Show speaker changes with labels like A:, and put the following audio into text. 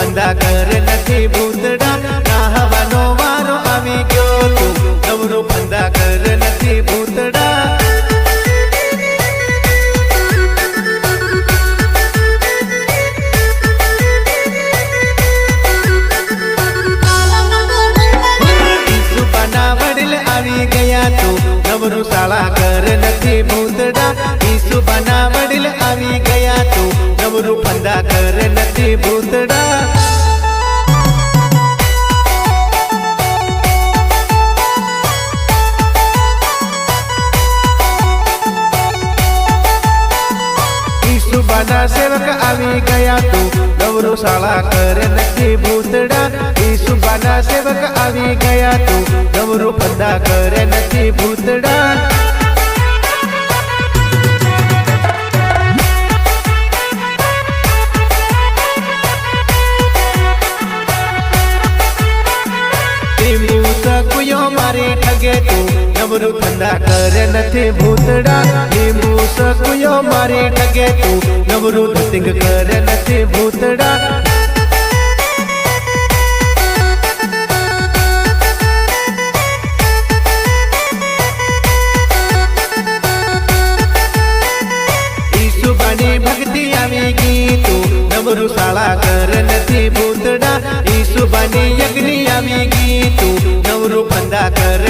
A: फंदा कर नथी भूतड़ा नाहवानो वारो आवी गयो तू नवरो फंदा कर नथी भूतड़ा આવી ગયા તું નવરું શાળા કર નથી ભૂતડા ઈસુ બના વડીલ આવી ગયા તું નવરું ફંદા કર નથી ભૂતડા ઈસુ બના સેવક આવી ગયા તું નવરું શાળા કર નથી ભૂતડા ઈસુ બના સેવક આવી ગયા તું નવરું ફંદા કરે નથી ભૂતડા લીંબુ સકુયો મારી ઠગે તું નવરું ફંદા કરે નથી ભૂતડા લીંબુ સકુયો મારી ઠગે તું નવરું ધતિંગ કરે નથી ભૂતડા भक्ति आवी गीतू नवरू शाला कर नथी भूतड़ा ईसु बानी यज्ञ आवी गीतू नवरू फंदा कर